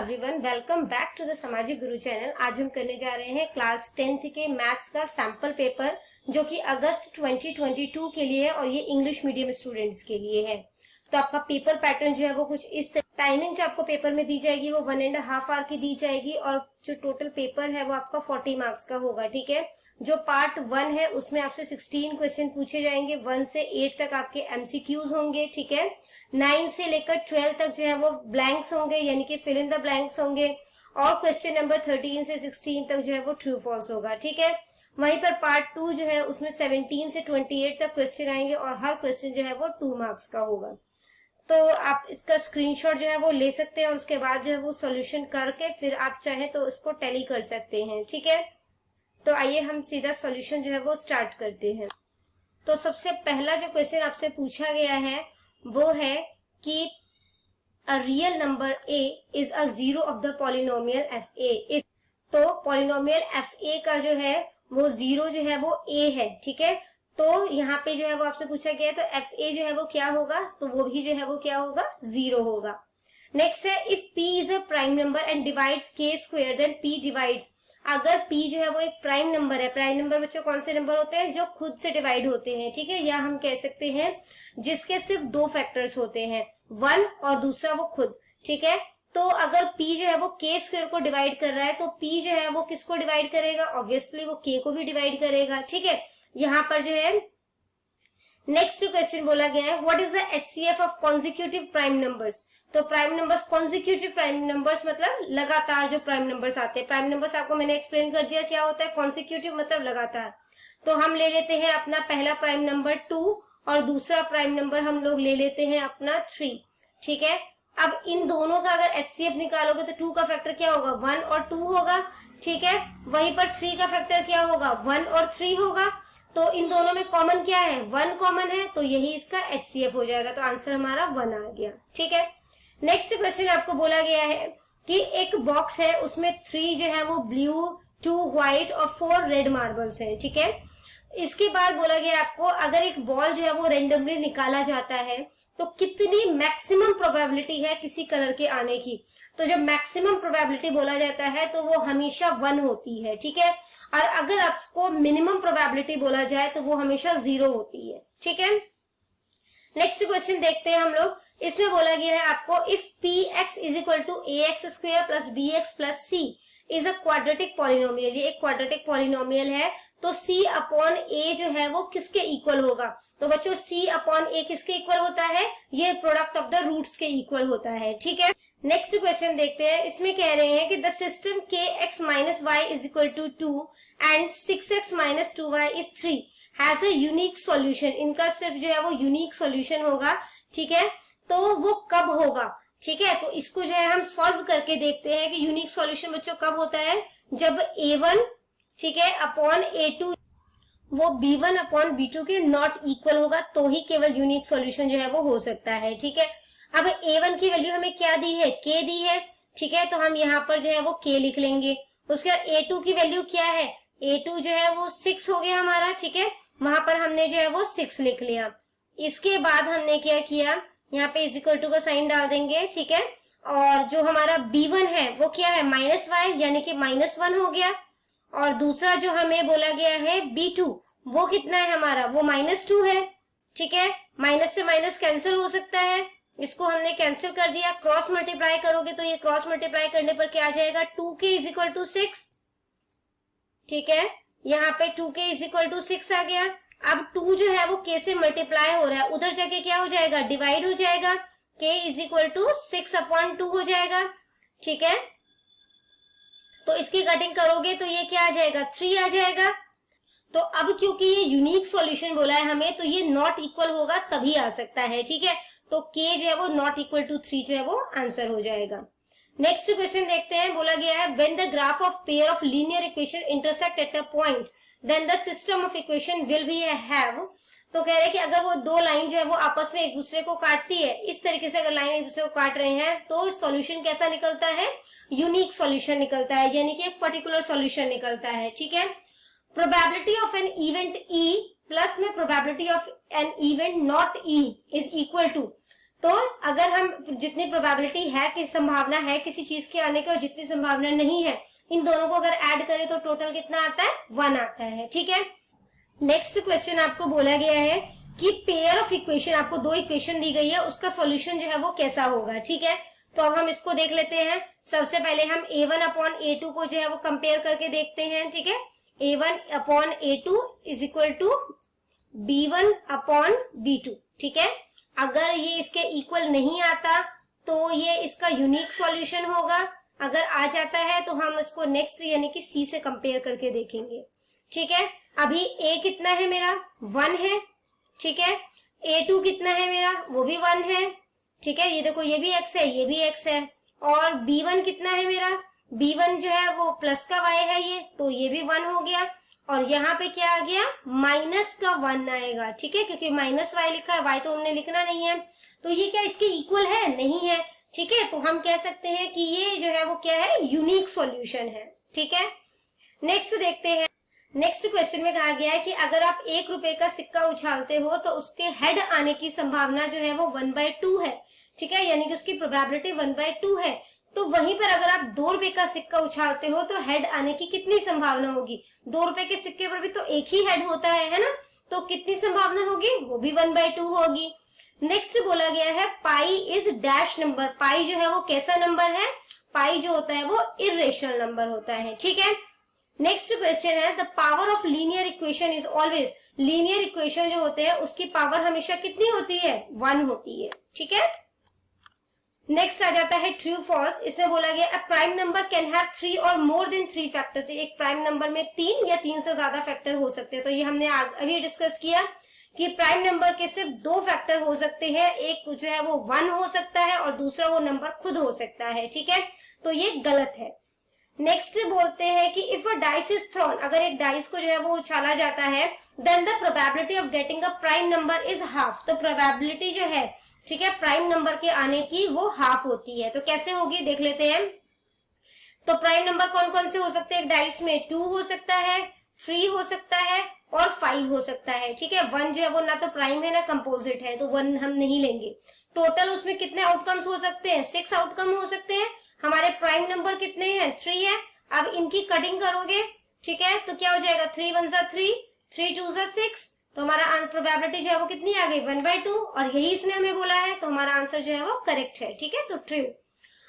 Everyone, welcome back to the Samajik Guru channel. आज हम करने जा रहे हैं क्लास 10th के मैथ्स का सैंपल पेपर, जो कि अगस्त 2022 के लिए है और ये इंग्लिश मीडियम स्टूडेंट्स के लिए है। तो आपका पेपर पैटर्न जो है वो कुछ इस टाइमिंग जो आपको पेपर में दी जाएगी वो 1.5 आवर की दी जाएगी और जो टोटल पेपर है वो आपका 40 मार्क्स का होगा। ठीक है, जो पार्ट 1 है उसमें आपसे 16 क्वेश्चन पूछे जाएंगे। 1 से 8 तक आपके एमसीक्यूज होंगे। ठीक है, 9 से लेकर 12 तक जो है वो ब्लैंक्स होंगे, यानी कि फिल इन द ब्लैंक्स होंगे। और क्वेश्चन नंबर 13 से 16 तक जो है वो ट्रू फॉल्स होगा। ठीक है, वहीं पर पार्ट 2 जो है उसमें 17 से 28 तक क्वेश्चन आएंगे और हर क्वेश्चन जो है वो 2 मार्क्स का होगा। तो आप इसका स्क्रीनशॉट जो है वो ले सकते हैं और उसके बाद जो है वो सॉल्यूशन करके फिर आप चाहें तो इसको टैली कर सकते हैं। ठीक है, तो आइए हम सीधा सॉल्यूशन जो है वो स्टार्ट करते हैं। तो सबसे पहला जो क्वेश्चन आपसे पूछा गया है वो है कि a real number a is a zero of the polynomial F A if. तो पॉलिनोमियल एफ ए का जो है वो जीरो जो है वो a है। ठीक है, तो यहाँ पे जो है वो आपसे पूछा गया है, तो एफ ए जो है वो क्या होगा, तो वो भी जो है वो क्या होगा, जीरो होगा। नेक्स्ट है if p is a prime number and divides k square then p divides. अगर p जो है वो एक प्राइम नंबर है, प्राइम नंबर बच्चों कौन से नंबर होते हैं, जो खुद से डिवाइड होते हैं। ठीक है, या हम कह सकते हैं जिसके सिर्फ 2 फैक्टर्स होते हैं, 1 और दूसरा वो खुद। ठीक है, तो अगर p जो है वो k स्क्वायर को डिवाइड कर रहा है तो p जो है वो किसको डिवाइड करेगा, ऑब्वियसली वो k को भी डिवाइड करेगा। ठीक है, यहाँ पर जो है नेक्स्ट क्वेश्चन बोला गया है what is the HCF of consecutive prime numbers. तो prime numbers, consecutive prime numbers मतलब लगातार जो प्राइम नंबर्स आते हैं। प्राइम नंबर्स आपको मैंने एक्सप्लेन कर दिया क्या होता है, कॉन्जिक्यूटिव मतलब लगातार। तो हम ले लेते हैं अपना पहला प्राइम नंबर 2 और दूसरा प्राइम नंबर हम लोग ले लेते हैं अपना 3। ठीक है, अब इन दोनों का अगर एचसीएफ निकालोगे तो 2 का फैक्टर क्या होगा, 1 और 2 होगा। ठीक है, वहीं पर 3 का फैक्टर क्या होगा, 1 और 3 होगा। तो इन दोनों में कॉमन क्या है, 1 कॉमन है, तो यही इसका एचसीएफ हो जाएगा। तो आंसर हमारा 1 आ गया। ठीक है, नेक्स्ट क्वेश्चन आपको बोला गया है कि एक बॉक्स है, उसमें 3 जो है वो ब्लू, 2 व्हाइट और 4 रेड मार्बल्स है। ठीक है, इसके बाद बोला गया आपको अगर एक बॉल जो है वो रेंडमली निकाला जाता है तो कितनी मैक्सिमम प्रोबेबिलिटी है किसी कलर के आने की। तो जब मैक्सिमम प्रोबेबिलिटी बोला जाता है तो वो हमेशा 1 होती है। ठीक है, और अगर आपको मिनिमम प्रोबेबिलिटी बोला जाए तो वो हमेशा 0 होती है। ठीक है, नेक्स्ट क्वेश्चन देखते हैं हम लोग। इसमें बोला गया है आपको if P X is equal to A X square plus B X plus C is a quadratic polynomial. ये एक क्वाड्रेटिक पॉलिनोमियल है, तो c अपॉन a जो है वो किसके इक्वल होगा। तो बच्चों c अपॉन a किसके इक्वल होता है, ये प्रोडक्ट ऑफ द रूट्स के इक्वल होता है। ठीक है, नेक्स्ट क्वेश्चन देखते हैं। इसमें कह रहे हैं कि the system K X minus Y is equal to 2 and 6x minus 2y is 3 has a unique solution. इनका सिर्फ जो है वो यूनिक सॉल्यूशन होगा। ठीक है, तो वो कब होगा। ठीक है, तो इसको जो है हम सॉल्व करके देखते हैं कि यूनिक सॉल्यूशन बच्चों कब होता है, जब a1 ठीक है अपॉन a2 वो b1 अपॉन b2 के नॉट इक्वल होगा, तो ही केवल यूनिक सॉल्यूशन जो है वो हो सकता है। ठीक है, अब a1 की वैल्यू हमें क्या दी है, k दी है। ठीक है, तो हम यहाँ पर जो है वो k लिख लेंगे। उसके बाद a2 की वैल्यू क्या है, a2 जो है वो 6 हो गया हमारा। ठीक है, वहां पर हमने जो है वो 6 लिख लिया। इसके बाद हमने क्या किया, यहाँ पे इज इक्वल टू का साइन डाल देंगे। ठीक है, और जो हमारा b1 है वो क्या है, माइनस वाई, यानी कि -1 हो गया। और दूसरा जो हमें बोला गया है b2 वो कितना है हमारा, वो -2 है। ठीक है, माइनस से माइनस कैंसिल हो सकता है, इसको हमने कैंसिल कर दिया। क्रॉस मल्टीप्लाई करोगे तो ये क्रॉस मल्टीप्लाई करने पर क्या आ जाएगा, 2k इज इक्वल टू 6। ठीक है, यहाँ पे 2k इज इक्वल टू 6 आ गया। अब 2 जो है वो k से मल्टीप्लाई हो रहा है, उधर जाके क्या हो जाएगा, डिवाइड हो जाएगा, k is equal to 6 upon 2 हो जाएगा। ठीक है, तो इसकी कटिंग करोगे तो ये क्या आ जाएगा, 3 आ जाएगा। तो अब क्योंकि ये यूनिक सॉल्यूशन बोला है हमें, तो ये नॉट इक्वल होगा तभी आ सकता है। ठीक है, तो k जो है वो नॉट इक्वल टू 3 जो है वो आंसर हो जाएगा। नेक्स्ट क्वेश्चन देखते हैं। बोला गया है when the graph of pair of linear equation intersect at a point then the system of equation will be have. तो कह रहे हैं कि अगर वो 2 लाइन जो है वो आपस में एक दूसरे को काटती है, इस तरीके से अगर लाइन एक दूसरे को काट रहे हैं तो सॉल्यूशन कैसा निकलता है, यूनिक सॉल्यूशन निकलता है, यानी कि एक पर्टिकुलर सॉल्यूशन निकलता है। ठीक है, probability of an event E plus में probability of an event not E is equal to तो अगर हम जितनी प्रोबेबिलिटी है कि संभावना है किसी चीज के आने की और जितनी संभावना नहीं है, इन दोनों को अगर ऐड करें तो टोटल कितना आता है, 1 आता है। ठीक है, नेक्स्ट क्वेश्चन आपको बोला गया है कि पेयर ऑफ इक्वेशन, आपको 2 इक्वेशन दी गई है, उसका सॉल्यूशन जो है वो कैसा होगा। ठीक है, तो अब हम इसको देख लेते हैं। सबसे पहले हम a1 अपॉन a2 को जो है वो कंपेयर करके देखते हैं। ठीक है, a1 upon a2 is equal to b1 upon b2। ठीक है, अगर ये इसके इक्वल नहीं आता तो ये इसका यूनिक सॉल्यूशन होगा, अगर आ जाता है तो हम इसको नेक्स्ट यानी कि c से कंपेयर करके देखेंगे। ठीक है, अभी a कितना है मेरा, 1 है। ठीक है, a2 कितना है मेरा, वो भी 1 है। ठीक है, ये देखो ये भी x है, ये भी x है। और b1 कितना है मेरा, b1 जो है वो प्लस का y है ये, तो ये भी 1 हो गया। और यहाँ पे क्या आ गया, माइनस का 1 आएगा। ठीक है, क्योंकि माइनस y लिखा है, y तो हमने लिखना नहीं है, तो ये क्या इसके इक्वल है, नहीं है। ठीक है, तो हम कह सकते हैं कि ये जो है वो क्या है, यूनिक सॉल्यूशन है। ठीक है, नेक्स्ट देखते हैं। नेक्स्ट क्वेश्चन में कहा गया है कि अगर आप 1 रुपए का सिक्का उछालते हो तो उसके हेड आने की संभावना जो है वो 1/2 है। ठीक है, यानी कि उसकी प्रोबेबिलिटी 1/2 है। तो वहीं पर अगर आप 2 रुपए का सिक्का उछालते हो तो हेड आने की कितनी संभावना होगी। 2 रुपए के सिक्के पर भी तो एक ही हेड होता है ना, तो कितनी संभावना होगी, वो भी 1/2 होगी। नेक्स्ट बोला गया है पाई इज डैश नंबर। पाई जो है वो कैसा नंबर है, पाई जो होता है वो इर्रेशनल नंबर होता है। ठीक है, नेक्स्ट क्वेश्चन है the power of linear equation is always. Linear equation जो होते हैं उसकी पावर हमेशा कितनी होती है, 1 होती है। ठीक है, नेक्स्ट आ जाता है ट्रू फॉल्स। इसमें बोला गया अ प्राइम नंबर कैन हैव 3 और मोर देन 3 फैक्टर्स। एक प्राइम नंबर में 3 या 3 से ज्यादा फैक्टर हो सकते हैं। तो ये हमने अभी डिस्कस किया कि प्राइम नंबर के सिर्फ 2 फैक्टर हो सकते हैं, एक जो है वो 1 हो सकता है और दूसरा वो नंबर खुद हो सकता है। ठीक है, तो ये गलत है। नेक्स्ट बोलते हैं कि if a dice is throne, अगर एक डाइस को जो है वो उछाला जाता है, then the probability of getting a prime number is half. तो प्रोबेबिलिटी जो है, ठीक है, प्राइम नंबर के आने की वो हाफ होती है। तो कैसे होगी देख लेते हैं। तो प्राइम नंबर कौन कौन से हो सकते हैं, एक डाइस में 2 हो सकता है, 3 हो सकता है और 5 हो सकता है। ठीक है, 1 जो है वो ना तो प्राइम है ना कंपोजिट है, तो 1 हम नहीं लेंगे। टोटल उसमें कितने आउटकम्स हो सकते हैं, 6 आउटकम हो सकते हैं। हमारे प्राइम नंबर कितने हैं, 3 है। अब इनकी कटिंग करोगे, ठीक है, तो क्या हो जाएगा, 3 1 जा 3, 3 2 जा 6। तो हमारा प्रोबेबिलिटी जो है वो कितनी आ गई, 1/2। और यही इसने हमें बोला है, तो हमारा आंसर जो है वो करेक्ट है। ठीक है, तो true.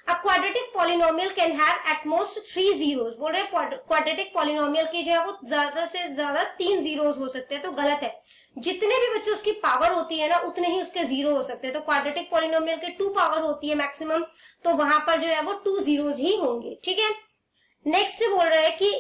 A quadratic polynomial can have at most 3 zeros। बोल रहे हैं क्वाड्रेटिक पॉलिनोमियल की जो है वो ज्यादा से ज्यादा 3 जीरोस हो सकते हैं। तो गलत है, जितने भी बच्चे उसकी पावर होती है ना उतने ही उसके जीरो हो सकते हैं। तो क्वाड्रेटिक पॉलिनोमियल के 2 पावर होती है मैक्सिमम, तो वहां पर जो है वो 2 जीरोस ही होंगे। ठीक है, नेक्स्ट बोल रहा है कि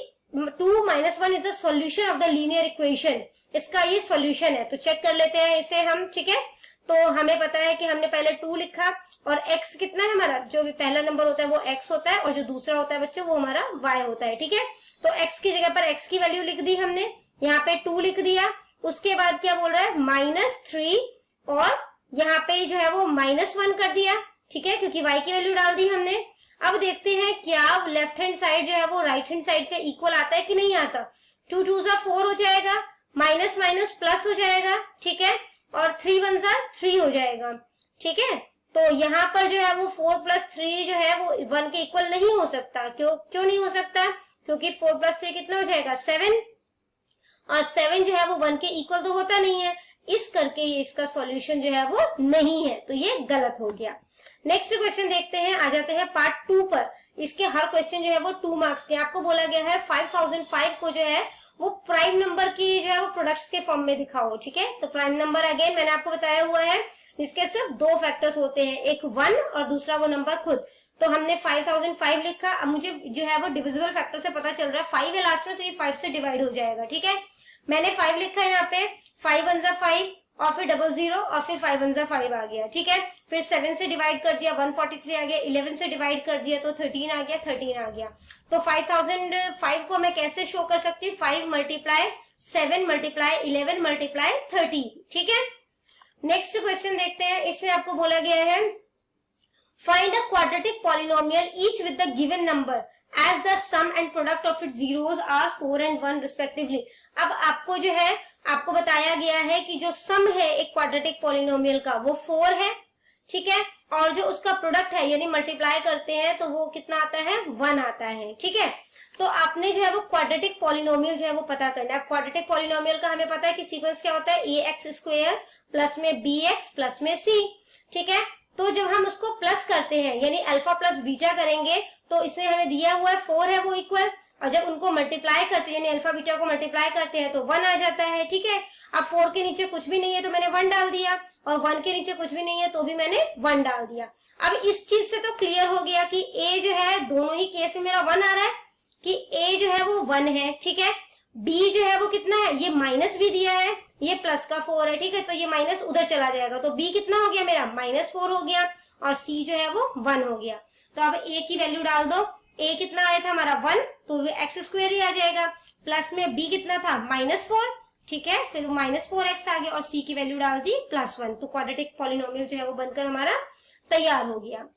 2 - 1 is the solution of the linear equation. इसका ये सॉल्यूशन है, तो चेक कर लेते हैं इसे हम। ठीक है, तो हमें पता है कि हमने पहले 2 लिखा और x कितना है हमारा, जो भी पहला नंबर होता है वो x होता है और जो दूसरा होता है बच्चों वो हमारा y होता है। ठीक है, तो x की जगह पर x की वैल्यू लिख दी हमने, यहाँ पे 2 लिख दिया। उसके बाद क्या बोल रहा है, -3 और यहाँ पे जो है वो -1 कर दिया। ठीक है, क्योंकि y की वैल्यू डाल दी हमने। अब देखते हैं क्या लेफ्ट हैंड साइड जो है वो राइट हैंड साइड के इक्वल आता है कि नहीं आता। 2 2 जा 4 हो जाएगा, माइनस माइनस प्लस हो जाएगा। ठीक है, और 3 1 जा 3 हो जाएगा। ठीक है, तो यहाँ पर जो है वो 4 + 3 जो है वो 1 के इक्वल नहीं हो सकता। क्यों नहीं हो सकता, क्योंकि 4 + 3 कितना हो जाएगा, 7। और 7 जो है वो 1 के इक्वल तो होता नहीं है, इस करके ये इसका सॉल्यूशन जो है वो नहीं है, तो ये गलत हो गया। नेक्स्ट क्वेश्चन देखते हैं, आ जाते हैं पार्ट 2 पर। इसके हर क्वेश्चन जो है वो 2 मार्क्स के। आपको बोला गया है 5005 को जो है वो प्राइम नंबर की जो है वो प्रोडक्ट्स के फॉर्म में दिखाओ। ठीक है, तो प्राइम नंबर अगेन मैंने आपको बताया हुआ है, इसके सिर्फ 2 फैक्टर्स होते हैं, एक 1 और दूसरा वो नंबर खुद। तो हमने 5005 लिखा। अब मुझे जो है वो डिविजिबल फैक्टर से पता चल रहा है 5 है लास्ट में, तो ये 5 से डिवाइड हो जाएगा। ठीक है, मैंने 5 लिखा है यहाँ पे, 5 1 जा 5 और फिर 00 और फिर 5 1 जा 5 आ गया। ठीक है, फिर 7 से डिवाइड कर दिया 143 आ गया, 11 से डिवाइड कर दिया तो 13 आ गया, 13 आ गया। तो 5005 को मैं कैसे शो कर सकती हूँ, 5 × 7 × 11 × 30। ठीक है, नेक्स्ट क्वेश्चन देखते हैं। इसमें आपको बोला गया है find a quadratic polynomial each with the given number as the sum and product of its zeros are 4 and 1 respectively। अब आपको जो है आपको बताया गया है कि जो सम है एक क्वाड्रेटिक पॉलिनोमियल का वो 4 है। ठीक है, और जो उसका प्रोडक्ट है यानी मल्टीप्लाई करते हैं तो वो कितना आता है, 1 आता है। ठीक है, तो आपने जो है वो क्वाड्रेटिक पॉलिनोमियल जो है वो पता करना है। क्वाड्रेटिक पॉलिनोमियल का हमें पता है कि सीक्वेंस क्या होता है, ए एक्स स्क्वायर प्लस में बी एक्स प्लस में सी। ठीक है, तो जब हम उसको प्लस करते हैं यानी अल्फा प्लस बीटा करेंगे तो इसने हमें दिया हुआ है 4 है वो इक्वल, और जब उनको मल्टीप्लाई करते हैं यानी अल्फा बीटा को मल्टीप्लाई करते हैं तो 1 आ जाता है। ठीक है, अब 4 के नीचे कुछ भी नहीं है तो मैंने 1 डाल दिया, और 1 के नीचे कुछ भी नहीं है तो भी मैंने 1 डाल दिया। अब इस चीज से तो क्लियर हो गया कि ए जो है दोनों ही केस में मेरा 1 आ रहा है, कि ए जो है वो 1 है। ठीक है, बी जो है वो कितना है, ये माइनस भी दिया है, ये प्लस का 4 है। ठीक है, तो ये माइनस उधर चला जाएगा तो बी कितना हो गया मेरा, -4 हो गया, और सी जो है वो 1 हो गया। तो अब ए की वैल्यू डाल दो, ए कितना आया था हमारा 1, तो एक्स स्क्वायर ही आ जाएगा, प्लस में बी कितना था -4। ठीक है, फिर -4x आ गया, और सी की वैल्यू डाल दी +1, तो क्वाड्रेटिक पॉलिनोमियल जो है वो बनकर हमारा तैयार हो गया।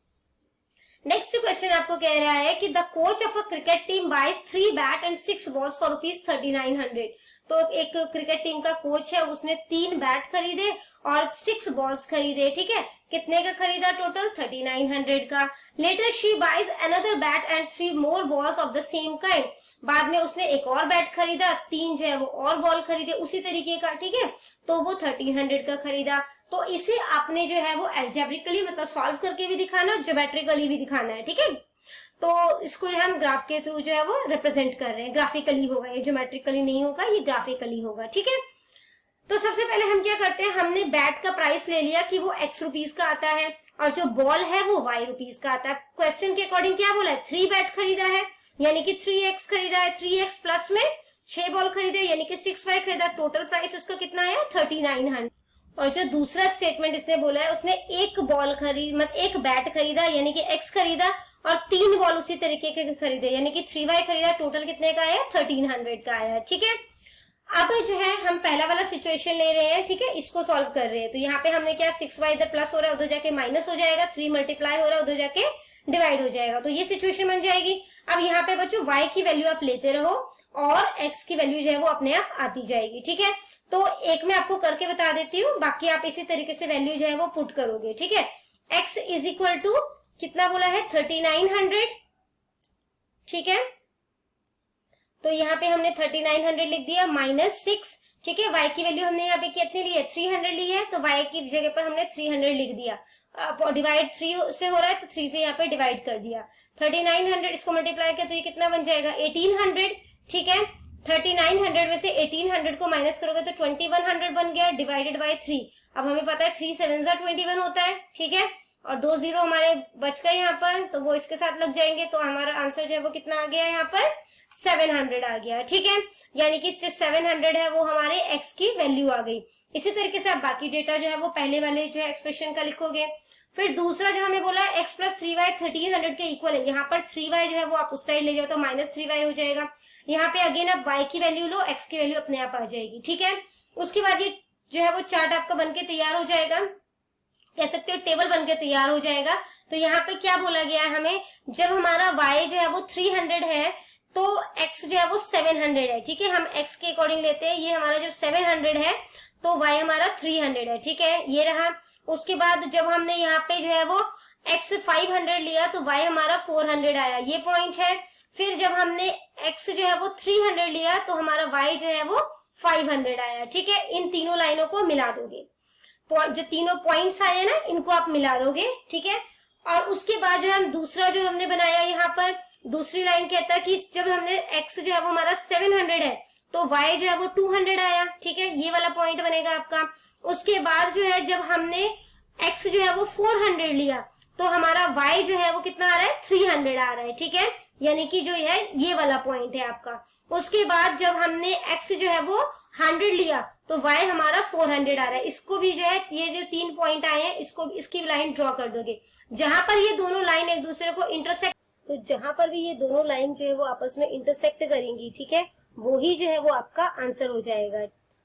नेक्स्ट क्वेश्चन आपको कह रहा है कि the coach of a cricket team buys 3 bat and 6 balls for ₹3900। तो एक क्रिकेट टीम का कोच है, उसने 3 बैट खरीदे और 6 बॉल्स खरीदे। ठीक है, कितने का खरीदा टोटल, 3900 का। Later she buys another bat and 3 more balls of the same kind. बाद में उसने एक और बैट खरीदा, 3 जो है वो और बॉल खरीदे उसी तरीके का। ठीक है, तो वो 1300 का खरीदा। तो इसे आपने जो है वो एल्जेब्रिकली मतलब सॉल्व करके भी दिखाना, ज्योमेट्रिकली भी दिखाना है। ठीक है, तो इसको जो हम ग्राफ के थ्रू जो है वो रिप्रेजेंट कर रहे हैं, ग्राफिकली होगा, ये ज्योमेट्रिकली नहीं होगा, ये ग्राफिकली होगा। ठीक है, तो सबसे पहले हम क्या करते हैं, हमने बैट का प्राइस ले लिया कि वो x रुपीज का आता है, और जो बॉल है वो y रुपीज का आता है। क्वेश्चन के अकॉर्डिंग क्या बोला है, 3 बैट खरीदा है यानी कि 3x खरीदा है, 3x प्लस में 6 बॉल खरीदे यानी कि 6y खरीदा, टोटल प्राइस उसका कितना आया 3900। और जो दूसरा स्टेटमेंट इसने बोला है, उसने एक बॉल खरीद मतलब एक बैट खरीदा यानी कि x खरीदा, और 3 बॉल उसी तरीके के खरीदे यानी कि 3y खरीदा, टोटल कितने का आया 1300 का आया। ठीक है, अब जो है हम पहला वाला सिचुएशन ले रहे हैं। ठीक है, इसको सॉल्व कर रहे हैं, तो यहाँ पे हमने क्या 6y इधर प्लस हो रहा है, उधर जाके माइनस हो जाएगा, 3 मल्टीप्लाई हो रहा है, उधर जाके डिवाइड हो जाएगा, तो ये सिचुएशन बन जाएगी। अब यहाँ पे बच्चों y की वैल्यू आप लेते रहो और x की वैल्यू जो है वो अपने आप आती जाएगी। ठीक है, तो एक मैं आपको करके बता देती हूँ, बाकी आप इसी तरीके से वैल्यू जो है वो पुट करोगे। ठीक है, x इज इक्वल टू कितना बोला है 3900। ठीक है, तो यहाँ पे हमने 3900 लिख दिया -6। ठीक है, y की वैल्यू हमने यहाँ पे कितनी ली है 300 ली है, तो y की जगह पर हमने 300 लिख दिया। डिवाइड 3 से हो रहा है तो 3 से यहाँ पे डिवाइड कर दिया। 3900 इसको मल्टीप्लाई किया तो ये कितना बन जाएगा 1800। ठीक है, 3900 में से 1800 को माइनस करोगे तो 2100 बन गया, डिवाइडेड बाय 3। अब हमें पता है 3 7 21 होता है। ठीक है, और 2 0 हमारे बच गए यहाँ पर, तो वो इसके साथ लग जाएंगे, तो हमारा आंसर जो है वो कितना आ गया यहाँ पर 700 आ गया। ठीक है, यानी कि जो 700 है वो हमारे x की वैल्यू आ गई। इसी तरीके से आप बाकी डेटा जो है वो पहले वाले जो है एक्सप्रेशन का लिखोगे। फिर दूसरा जो हमें बोला है x प्लस 3y 1300 के इक्वल है, यहाँ पर 3y जो है वो आप उस साइड ले जाओ तो -3y हो जाएगा। यहाँ पे अगेन आप y की वैल्यू लो, x की वैल्यू अपने आप आ जाएगी। ठीक है, उसके बाद ये जो है वो चार्ट आपका बनके तैयार हो जाएगा, कह सकते हो टेबल बनके तैयार हो जाएगा। तो यहाँ पे क्या बोला गया है हमें, जब हमारा y जो है वो 300 है तो x जो है वो 700 है। ठीक है, हम x के अकॉर्डिंग लेते हैं, ये हमारा जो 700 है तो y हमारा 300 है। ठीक है, ये रहा। उसके बाद जब हमने यहाँ पे जो है वो x 500 लिया तो y हमारा 400 आया, ये पॉइंट है। फिर जब हमने x जो है वो 300 लिया तो हमारा y जो है वो 500 आया। ठीक है, इन तीनों लाइनों को मिला दोगे, जो तीनों पॉइंट्स आए ना इनको आप मिला दोगे। ठीक है, और उसके बाद जो हम दूसरा जो हमने बनाया यहाँ पर दूसरी लाइन कहता है कि जब हमने x जो है वो हमारा 700 है तो y जो है वो 200 आया। ठीक है, ये वाला पॉइंट बनेगा आपका। उसके बाद जो है जब हमने x जो है वो 400 लिया तो हमारा y जो है वो कितना आ रहा है 300 आ रहा है। ठीक है, यानी कि जो है ये वाला पॉइंट है आपका। उसके बाद जब हमने x जो है वो 100 लिया तो y हमारा 400 आ रहा है। इसको भी जो है ये जो 3 पॉइंट आए हैं इसको इसकी लाइन ड्रॉ कर दोगे, जहां पर ये दोनों लाइन एक दूसरे को इंटरसेक्ट, तो जहां पर भी ये दोनों लाइन जो है वो आपस में इंटरसेक्ट करेंगी, ठीक है, वो ही जो है वो आपका आंसर हो जाएगा।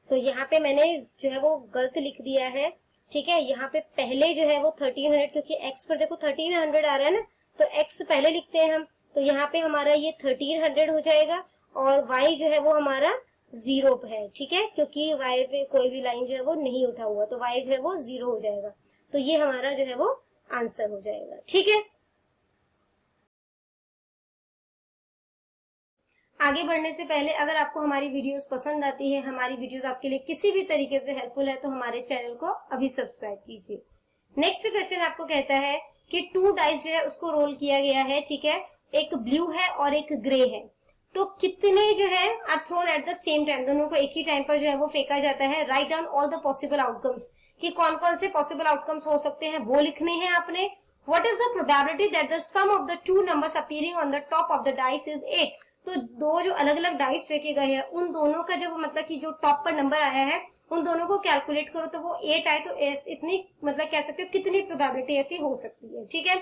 तो यहाँ पे मैंने जो है वो गलत लिख दिया है। ठीक है, यहाँ पे पहले जो है वो 1300, क्योंकि x पर देखो 1300 आ रहा है ना, तो x पहले लिखते हैं हम, तो यहाँ पे हमारा ये 1300 हो जाएगा और y जो है वो हमारा 0 है। ठीक है, क्योंकि y पे कोई भी लाइन जो है वो नहीं उठा हुआ, तो y जो है वो 0 हो जाएगा। तो ये हमारा जो है वो आंसर हो जाएगा। ठीक है, आगे बढ़ने से पहले अगर आपको हमारी वीडियोस पसंद आती है, हमारी वीडियोस आपके लिए किसी भी तरीके से हेल्पफुल है, तो हमारे चैनल को अभी सब्सक्राइब कीजिए। नेक्स्ट क्वेश्चन आपको कहता है कि 2 डाइस जो है उसको रोल किया गया है। ठीक है, एक ब्लू है और एक ग्रे है, तो कितने जो है are thrown at the same time, दोनों को एक ही टाइम पर जो है वो फेंका जाता है। Write down all the possible outcomes, कि कौन कौन से पॉसिबल आउटकम्स हो सकते हैं वो लिखने हैं आपने। What is the probability that the sum of the 2 numbers appearing on the top of the dice is 8। तो दो जो अलग अलग डाइस फेंके गए हैं, उन दोनों का जब मतलब कि जो टॉप पर नंबर आया है उन दोनों को कैलकुलेट करो तो वो 8 आए, तो इतनी मतलब कह सकते हो कितनी प्रोबेबिलिटी ऐसी हो सकती है। ठीक है,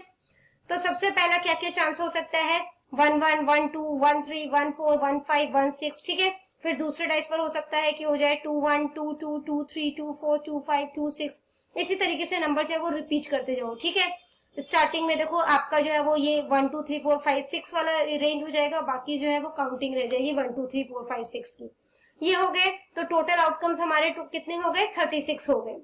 तो सबसे पहला क्या क्या चांस हो सकता है, 1 1 1 2 1 3 1 4 1 5 1 6। ठीक है, फिर दूसरे डाइस पर हो सकता है कि हो जाए 2 1 2 2 2 3 2 4 2 5 2 6। इसी तरीके से नंबर जो है वो रिपीट करते जाओ। ठीक है, स्टार्टिंग में देखो आपका जो है वो ये 1 2 3 4 5 6 वाला रेंज हो जाएगा, बाकी जो है वो काउंटिंग रह जाएगी 1 2 3 4 5 6 की। ये हो गए, तो टोटल आउटकम्स हमारे कितने हो गए, 36 हो गए।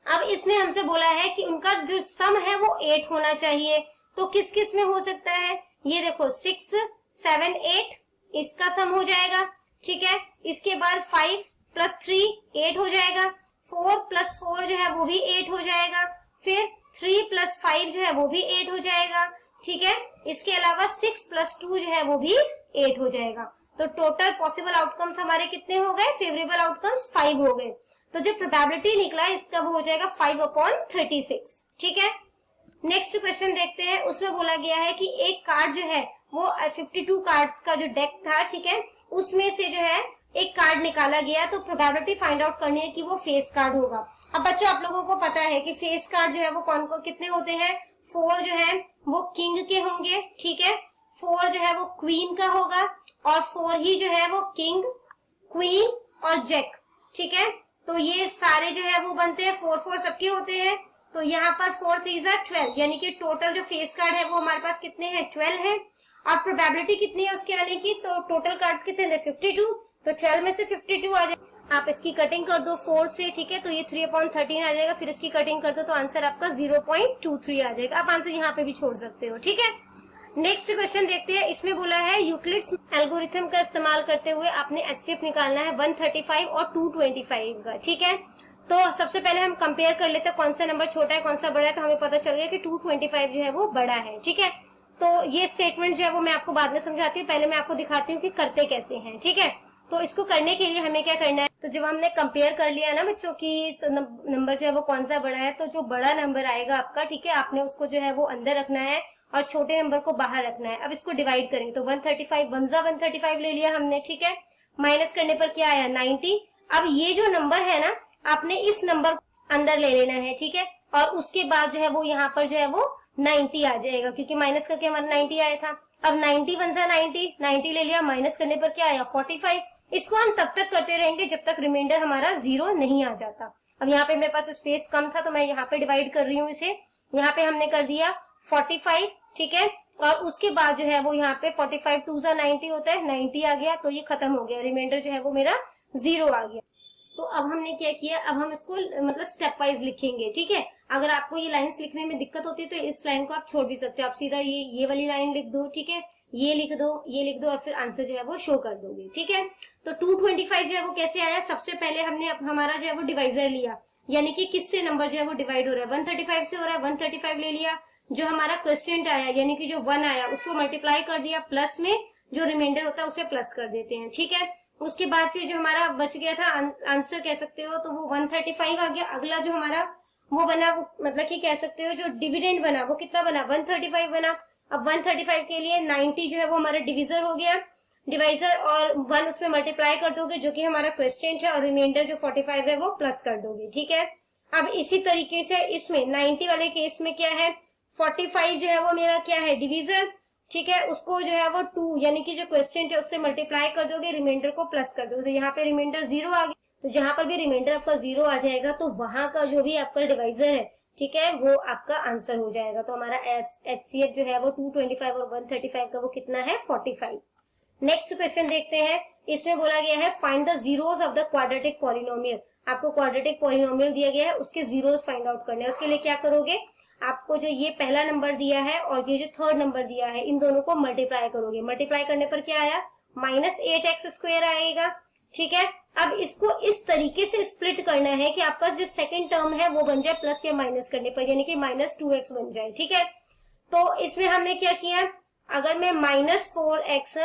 अब इसने हमसे बोला है कि उनका जो सम है वो 8 होना चाहिए, तो किस किस में हो सकता है, ये देखो 6 7 8 इसका सम हो जाएगा। ठीक है, इसके बाद 5 + 3 8 हो जाएगा, 4 + 4 जो है वो भी 8 हो जाएगा, फिर 3 + 5 जो है वो भी 8 हो जाएगा। ठीक है, इसके अलावा 6 + 2 जो है वो भी 8 हो जाएगा। तो टोटल पॉसिबल आउटकम्स हमारे कितने हो गए, फेवरेबल आउटकम्स 5 हो गए। तो जो प्रोबेबिलिटी निकला इसका वो हो जाएगा 5/36। ठीक है, नेक्स्ट क्वेश्चन देखते हैं। उसमें बोला गया है कि एक कार्ड जो है वो 52 कार्ड्स का जो डेक था, ठीक है, उसमें से जो है एक कार्ड निकाला गया, तो प्रोबेबिलिटी फाइंड आउट करनी है कि वो फेस कार्ड होगा। अब बच्चों आप लोगों को पता है कि फेस कार्ड जो है वो कौन को कितने होते हैं, 4 जो है वो किंग के होंगे। ठीक है, 4 जो है वो क्वीन का होगा, और 4 ही जो है वो किंग, क्वीन और जैक। ठीक है, तो ये सारे जो है वो बनते हैं 4 4 सबके होते हैं। तो यहाँ पर 4 3 12, यानी कि टोटल जो फेस कार्ड है वो हमारे पास कितने हैं, 12 है। और प्रोबेबिलिटी कितनी है उसके आने की, तो टोटल कार्ड्स कितने हैं, 52। तो 12 में से 52 आ जाए, आप इसकी कटिंग कर दो 4 से। ठीक है, तो ये 3/13 आ जाएगा, फिर इसकी कटिंग कर दो तो आंसर आपका 0.23 आ जाएगा। आप आंसर यहाँ पे भी छोड़ सकते हो। ठीक है, नेक्स्ट क्वेश्चन देखते हैं। इसमें बोला है यूक्लिड्स एल्गोरिथम का इस्तेमाल करते हुए आपने एचसीएफ निकालना है 135 और 225 का। ठीक है, तो सबसे पहले हम कंपेयर कर लेते हैं कौन सा नंबर छोटा है कौन सा बड़ा है। तो हमें पता चल गया कि 225 जो है वो बड़ा है। ठीक है, तो ये स्टेटमेंट जो है वो मैं आपको बाद में समझाती हूँ, पहले मैं आपको दिखाती हूँ कि करते कैसे हैं। ठीक है, तो इसको करने के लिए हमें क्या करना है, तो जब हमने कंपेयर कर लिया ना बच्चों की नंबर जो है वो कौन सा बड़ा है, तो जो बड़ा नंबर आएगा आपका, ठीक है, आपने उसको जो है वो अंदर रखना है और छोटे नंबर को बाहर रखना है। अब इसको डिवाइड करेंगे तो 135 135 ले लिया हमने। ठीक है, माइनस करने पर क्या आया, 90। अब ये जो नंबर है ना, आपने इस नंबर अंदर ले लेना है। ठीक है, और उसके बाद जो है वो यहाँ पर जो है वो 90 आ जाएगा, क्योंकि माइनस करके हमारा 90 आया था। अब 90 1 90, 90 ले लिया, माइनस करने पर क्या आया, 45। इसको हम तब तक करते रहेंगे जब तक रिमाइंडर हमारा 0 नहीं आ जाता। अब यहाँ पे मेरे पास स्पेस कम था तो मैं यहाँ पे डिवाइड कर रही हूँ इसे। यहाँ पे हमने कर दिया 45। ठीक है, और उसके बाद जो है वो यहाँ पे 45 2 90 होता है, 90 आ गया, तो ये खत्म हो गया, रिमाइंडर जो है वो मेरा 0 आ गया। तो अब हमने क्या किया, अब हम इसको मतलब स्टेप वाइज लिखेंगे। ठीक है, अगर आपको ये लाइंस लिखने में दिक्कत होती है तो इस लाइन को आप छोड़ भी सकते हो, आप सीधा ये वाली लाइन लिख दो। ठीक है, ये लिख दो और फिर आंसर जो है वो शो कर दोगे। ठीक है, तो 225 जो है वो कैसे आया, सबसे पहले हमने हमारा जो है वो डिवाइजर लिया, यानी कि किससे नंबर जो है वो डिवाइड हो रहा है, 135 से हो रहा है, 135 ले लिया। जो हमारा क्वेश्चन आया यानी कि जो 1 आया उसको मल्टीप्लाई कर दिया, प्लस में जो रिमाइंडर होता है उसे प्लस कर देते हैं। ठीक है, उसके बाद फिर जो हमारा बच गया था आंसर कह सकते हो, तो वो 135 आ गया। अगला जो हमारा वो बना, वो मतलब कि कह सकते हो जो डिविडेंड बना वो कितना बना, 135 बना। अब 135 के लिए 90 जो है वो हमारा डिविजर हो गया, डिवाइजर, और 1 उसमें मल्टीप्लाई कर दोगे जो कि हमारा क्वेश्चन है, और रिमाइंडर जो 45 है वो प्लस कर दोगे। ठीक है, अब इसी तरीके से इसमें 90 वाले केस में क्या है, 45 जो है वो मेरा क्या है, डिविजर। ठीक है, उसको जो है वो 2 यानी कि जो क्वेश्चन है उससे मल्टीप्लाई कर दोगे, रिमाइंडर को प्लस कर दोगे, तो यहाँ पे रिमाइंडर 0 आ गया। तो जहां पर भी रिमाइंडर आपका 0 आ जाएगा तो वहां का जो भी आपका डिवाइजर है, ठीक है, वो आपका आंसर हो जाएगा। तो हमारा एचसीएफ जो है वो 225 और 135 का वो कितना है, 45। नेक्स्ट क्वेश्चन देखते हैं। इसमें बोला गया है find the zeros of the quadratic polynomial. आपको क्वाड्रेटिक पॉलिनोमियल दिया गया है, उसके जीरोस फाइंड आउट करने हैं। उसके लिए क्या करोगे, आपको जो ये पहला नंबर दिया है और ये जो थर्ड नंबर दिया है, इन दोनों को मल्टीप्लाई करोगे। मल्टीप्लाई करने पर क्या आया, -8x² आएगा। ठीक है, अब इसको इस तरीके से स्प्लिट करना है कि आपका जो सेकंड टर्म है वो बन जाए प्लस या माइनस करने पर, यानी कि -2x बन जाए। ठीक है, तो इसमें हमने क्या किया, अगर मैं -4x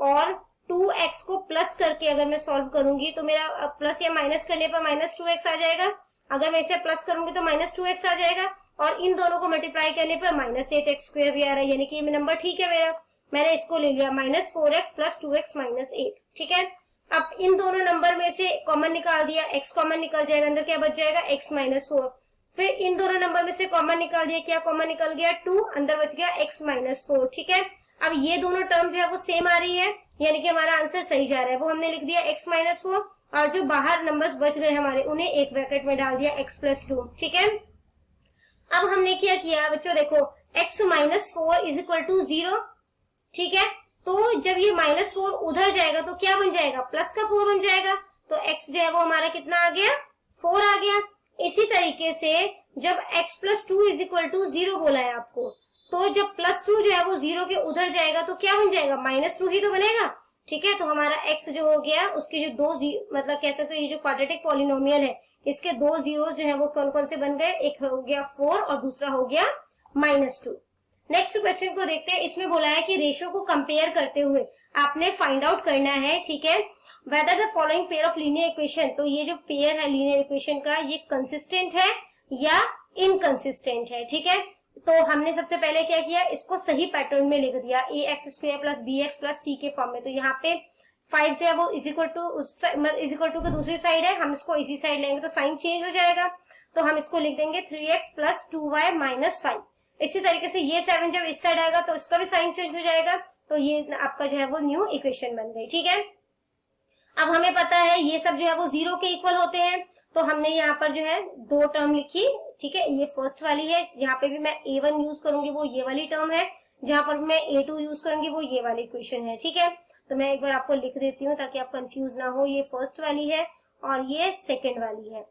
और 2x को प्लस करके अगर मैं सॉल्व करूंगी तो मेरा प्लस या माइनस करने पर -2x आ जाएगा। अगर मैं इसे प्लस करूंगी तो -2x आ जाएगा, और इन दोनों को मल्टीप्लाई करने पर -8x² भी आ रहा है, यानी कि ये नंबर ठीक है मेरा। मैंने इसको ले लिया -4x + 2x - 8। ठीक है, अब इन दोनों नंबर में से कॉमन निकाल दिया, x कॉमन निकल जाएगा, अंदर क्या बच जाएगा, x - 4। फिर इन दोनों नंबर में से कॉमन निकाल दिया, क्या कॉमन निकल गया, 2, अंदर बच गया x - 4। ठीक है, अब ये दोनों टर्म जो है वो सेम आ रही है, यानी कि हमारा आंसर सही जा रहा है। वो हमने लिख दिया x - 4, और जो बाहर नंबर्स बच गए हमारे उन्हें एक ब्रैकेट में डाल दिया x + 2। ठीक है, अब हमने क्या किया बच्चों, देखो x - 4 = 0। ठीक है, तो जब ये -4 उधर जाएगा तो क्या बन जाएगा, प्लस का 4 बन जाएगा। तो x जो है वो हमारा कितना आ गया, 4 आ गया। इसी तरीके से जब x + 2 = 0 बोला है आपको, तो जब +2 जो है वो 0 के उधर जाएगा तो क्या बन जाएगा, -2 ही तो बनेगा। ठीक है, तो हमारा x जो हो गया, उसके जो दो मतलब कह सकते हो ये जो क्वाड्रेटिक पॉलिनोमियल है इसके दो जीरोस जो है वो कौन कौन से बन गए, एक हो गया 4 और दूसरा हो गया -2। नेक्स्ट क्वेश्चन को देखते हैं। इसमें बोला है कि रेशियो को कंपेयर करते हुए आपने फाइंड आउट करना है, ठीक है, whether the following pair of linear equation, तो ये जो पेयर है लीनियर इक्वेशन का ये कंसिस्टेंट है या इनकंसिस्टेंट है। ठीक है, तो हमने सबसे पहले क्या किया, इसको सही पैटर्न में लिख दिया, ax² + bx + c के फॉर्म में। तो यहाँ पे 5 जो है वो इक्वल टू के दूसरी साइड है, हम इसको इसी साइड लेंगे तो साइन चेंज हो जाएगा, तो हम इसको लिख देंगे 3x + 2y - 5। इसी तरीके से ये 7 जब इस साइड आएगा तो इसका भी साइन चेंज हो जाएगा, तो ये आपका जो है वो न्यू इक्वेशन बन गई। ठीक है, अब हमें पता है ये सब जो है वो 0 के इक्वल होते हैं, तो हमने यहाँ पर जो है दो टर्म लिखी। ठीक है, ये फर्स्ट वाली है, यहाँ पे भी मैं a1 यूज करूंगी वो ये वाली टर्म है, जहां पर मैं a2 यूज करूंगी वो ये वाली इक्वेशन है। ठीक है, तो मैं एक बार आपको लिख देती हूँ ताकि आप कंफ्यूज ना हो, ये फर्स्ट वाली है और ये सेकेंड वाली है।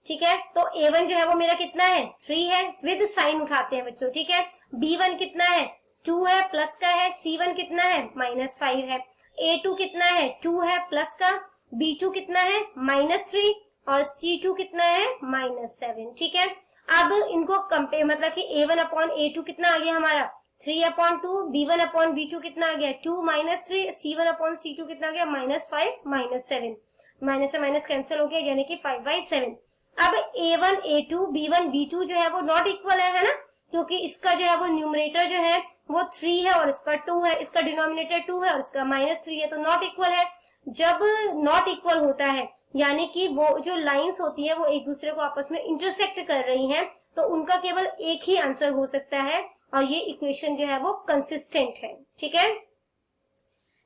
ठीक है, तो a1 जो है वो मेरा कितना है, 3 है, विद साइन उठाते हैं बच्चों। ठीक है, b1 कितना है, 2 है, प्लस का है, c1 कितना है, -5 है, a2 कितना है, 2 है, प्लस का, b2 कितना है, -3 और c2 कितना है, -7। ठीक है, अब इनको कंपेयर मतलब कि a1/a2 कितना आ गया हमारा, 3/2, b1/b2 कितना आ गया, 2 -3, c1/c2 कितना आ गया, -5 -7, माइनस से माइनस कैंसिल हो गया, यानी कि 5/7। अब a1 a2 b1 b2 जो है वो नॉट इक्वल है ना, क्योंकि इसका जो है वो न्यूमरेटर जो है वो 3 है और इसका 2 है, इसका डिनोमिनेटर 2 है और इसका -3 है, तो नॉट इक्वल है। जब नॉट इक्वल होता है यानी कि वो जो लाइंस होती है वो एक दूसरे को आपस में इंटरसेक्ट कर रही हैं, तो उनका केवल एक ही आंसर हो सकता है और ये इक्वेशन जो है वो कंसिस्टेंट है। ठीक है,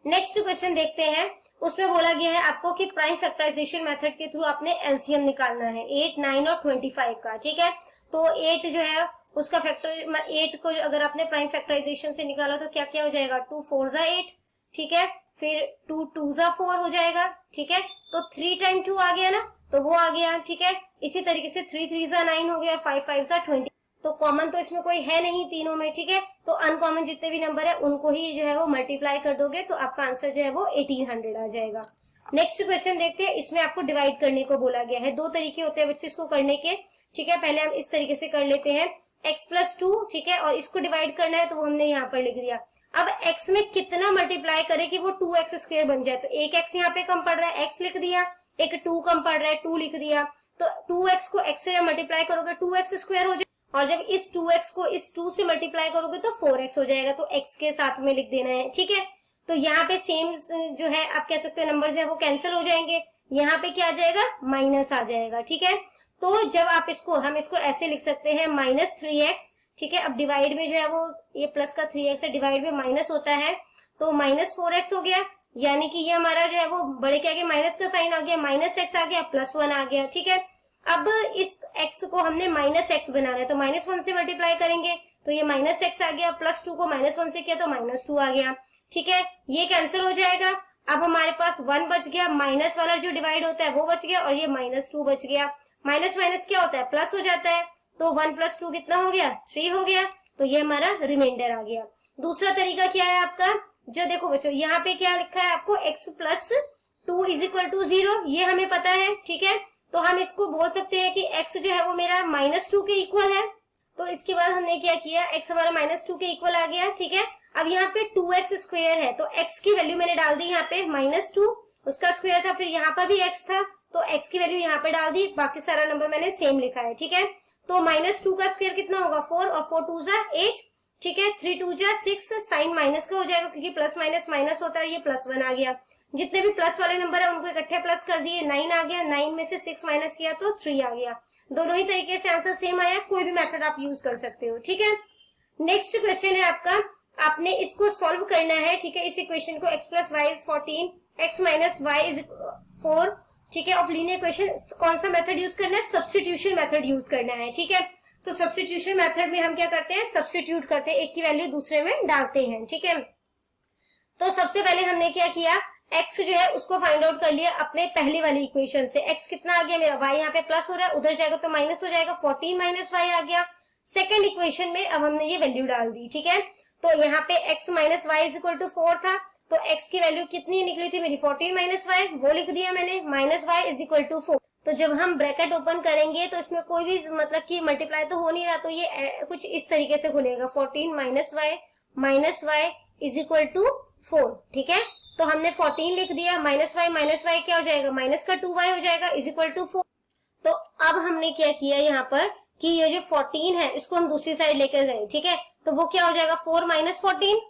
नेक्स्ट क्वेश्चन देखते हैं। उसमें बोला गया है आपको कि प्राइम फैक्टराइजेशन मेथड के थ्रू आपने एलसीएम निकालना है 8, 9 और 25 का। ठीक है, तो 8 जो है उसका फैक्टर 8 को अगर आपने प्राइम फैक्टराइजेशन से निकाला तो क्या क्या हो जाएगा, 2 4 = 8। ठीक है, फिर 2 2 = 4 हो जाएगा। ठीक है, तो 3 × 2 आ गया ना, तो वो आ गया। ठीक है, इसी तरीके से 3 3 = 9 हो गया, 5 5 = 20। तो कॉमन तो इसमें कोई है नहीं तीनों में। ठीक है, तो अनकॉमन जितने भी नंबर है उनको ही जो है वो मल्टीप्लाई कर दोगे तो आपका आंसर जो है वो 1800 आ जाएगा। नेक्स्ट क्वेश्चन देखते हैं। इसमें आपको डिवाइड करने को बोला गया है, दो तरीके होते हैं बच्चे इसको करने के। ठीक है, पहले हम इस तरीके से कर लेते हैं, x + 2। ठीक है, और इसको डिवाइड करना है तो वो हमने यहाँ पर लिख दिया। अब x में कितना मल्टीप्लाई करे कि वो 2x² बन जाए, तो एक x यहाँ पे कम पड़ रहा है, x लिख दिया, एक 2 कम पड़ रहा है, 2 लिख दिया। तो 2x को x से मल्टीप्लाई करोगे 2x² हो जाए, और जब इस 2x को इस 2 से मल्टीप्लाई करोगे तो 4x हो जाएगा, तो x के साथ में लिख देना है। ठीक है, तो यहाँ पे सेम जो है आप कह सकते हो नंबर जो है वो कैंसिल हो जाएंगे, यहाँ पे क्या आ जाएगा, माइनस आ जाएगा। ठीक है, तो जब आप इसको हम इसको ऐसे लिख सकते हैं -3x। ठीक है, अब डिवाइड में जो है वो ये प्लस का 3x है, डिवाइड में माइनस होता है तो -4x हो गया, यानी कि ये हमारा जो है वो बड़े के आगे माइनस का साइन आ गया, -x आ गया, +1 आ गया। ठीक है, अब इस x को हमने -x बनाना है तो -1 से मल्टीप्लाई करेंगे तो ये -x आ गया, +2 को -1 से किया तो -2 आ गया। ठीक है, ये कैंसिल हो जाएगा। अब हमारे पास 1 बच गया, माइनस वाला जो डिवाइड होता है वो बच गया, और ये -2 बच गया। माइनस माइनस क्या होता है, प्लस हो जाता है, तो 1 + 2 कितना हो गया, 3 हो गया। तो ये हमारा रिमाइंडर आ गया। दूसरा तरीका क्या है आपका, जो देखो बच्चों यहाँ पे क्या लिखा है आपको, x + 2 = 0, ये हमें पता है, ठीक है। तो हम इसको बोल सकते हैं कि x जो है वो मेरा -2 के इक्वल है। तो इसके बाद हमने क्या किया, x हमारा -2 के इक्वल आ गया, ठीक है। अब यहाँ पे 2x² है, तो x की वैल्यू मैंने डाल दी यहाँ पे -2, उसका स्क्वायर था, फिर यहाँ पर भी x था, तो x की वैल्यू यहाँ पे डाल दी, बाकी सारा नंबर मैंने सेम लिखा है, ठीक है। तो -2 का स्क्वायर कितना होगा, 4, और 4 2 जा 8, ठीक है। 3 2 जा 6, साइन माइनस का हो जाएगा क्योंकि प्लस माइनस माइनस होता है, ये +1 आ गया। जितने भी प्लस वाले नंबर है उनको इकट्ठे प्लस कर दिए, 9 आ गया, 9 में से 6 माइनस किया तो 3 आ गया। दोनों ही तरीके से आंसर सेम आया, कोई भी मेथड आप यूज कर सकते हो, ठीक है। नेक्स्ट क्वेश्चन है आपका, आपने इसको सॉल्व करना है, ठीक है। इस इक्वेशन को x + y = 14, x - y = 4, ठीक है। ऑफ लीनियर इक्वेशन कौन सा मेथड यूज करना है, सब्स्टिट्यूशन मेथड यूज करना है, ठीक है। तो सब्स्टिट्यूशन मेथड में हम क्या करते हैं, सब्स्टिट्यूट करते हैं, एक की वैल्यू दूसरे में डालते हैं, ठीक है। तो सबसे पहले हमने क्या किया, x जो है उसको फाइंड आउट कर लिया अपने पहली वाली इक्वेशन से। x कितना आ गया मेरा, y यहाँ पे प्लस हो रहा है, उधर जाएगा तो माइनस हो जाएगा, 14 - y आ गया। सेकंड इक्वेशन में अब हमने ये वैल्यू डाल दी, ठीक है। तो यहाँ पे x - y = 4 था, तो x की वैल्यू कितनी निकली थी मेरी, 14 - y, वो लिख दिया मैंने, -y = 4। तो जब हम ब्रैकेट ओपन करेंगे तो इसमें कोई भी मतलब कि मल्टीप्लाई तो हो नहीं रहा, तो ये कुछ इस तरीके से खुलेगा, 14 - y = 4, ठीक है। तो हमने 14 लिख दिया, -y क्या हो जाएगा, माइनस का 2y हो जाएगा, = 4। तो अब हमने क्या किया यहाँ पर कि ये जो 14 है इसको हम दूसरी साइड लेकर गए, ठीक है। तो वो क्या हो जाएगा, 4 - 14,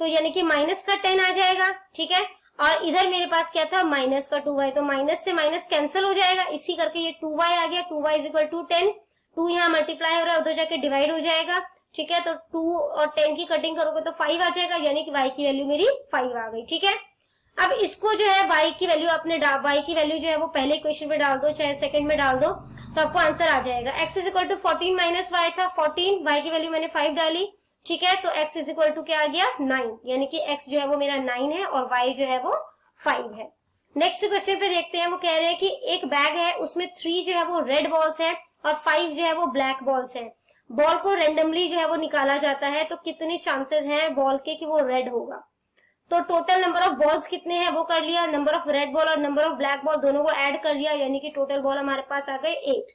तो यानी कि माइनस का 10 आ जाएगा, ठीक है। और इधर मेरे पास क्या था, माइनस का 2y, तो माइनस से माइनस कैंसिल हो जाएगा, इसी करके ये 2y आ गया, 2y = 10। 2 यहाँ मल्टीप्लाई हो रहा है, उधर जाके डिवाइड हो जाएगा, ठीक है। तो 2 और 10 की कटिंग करोगे तो 5 आ जाएगा, यानी कि y की वैल्यू मेरी 5 आ गई, ठीक है। अब इसको जो है y की वैल्यू आपने y की वैल्यू जो है वो पहले इक्वेशन में डाल दो, चाहे सेकंड में डाल दो, तो आपको आंसर आ जाएगा। x = 14 - y था 14, y की वैल्यू मैंने 5 डाली, ठीक है। तो x = क्या आ गया, 9, यानी कि x जो है वो मेरा 9 है और y जो है वो 5 है। नेक्स्ट क्वेश्चन पे देखते हैं, वो कह रहे हैं कि एक बैग है, उसमें 3 जो है वो रेड बॉल्स है और 5 जो है वो ब्लैक बॉल्स है। बॉल को रेंडमली जो है वो निकाला जाता है, तो कितने चांसेस हैं बॉल के कि वो रेड होगा। तो टोटल नंबर ऑफ बॉल्स कितने हैं वो कर लिया, नंबर ऑफ रेड बॉल और नंबर ऑफ ब्लैक बॉल दोनों को ऐड कर लिया, यानी कि टोटल बॉल हमारे पास आ गए 8।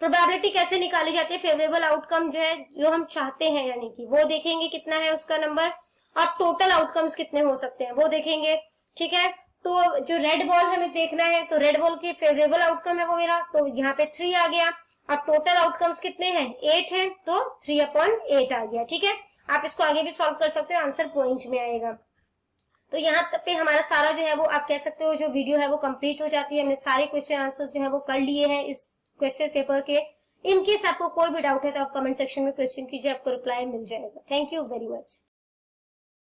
प्रोबेबिलिटी कैसे निकाली जाती है, फेवरेबल आउटकम जो है जो हम चाहते हैं, यानी कि वो देखेंगे कितना है उसका नंबर, और टोटल आउटकम्स कितने हो सकते हैं वो देखेंगे, ठीक है। तो जो रेड बॉल हमें देखना है, तो रेड बॉल की फेवरेबल आउटकम है वो मेरा, तो यहाँ पे 3 आ गया, और टोटल आउटकम्स कितने हैं, 8 है, तो 3/8 आ गया, ठीक है। आप इसको आगे भी सॉल्व कर सकते हो, आंसर पॉइंट में आएगा। तो यहाँ तक पे हमारा सारा जो है वो आप कह सकते हो जो वीडियो है वो कंप्लीट हो जाती है। हमने सारे क्वेश्चन आंसर्स जो है वो कर लिए हैं इस क्वेश्चन पेपर के। इन केस आपको कोई भी डाउट है तो आप कमेंट सेक्शन में क्वेश्चन कीजिए, आपको रिप्लाई मिल जाएगा। Thank you very much.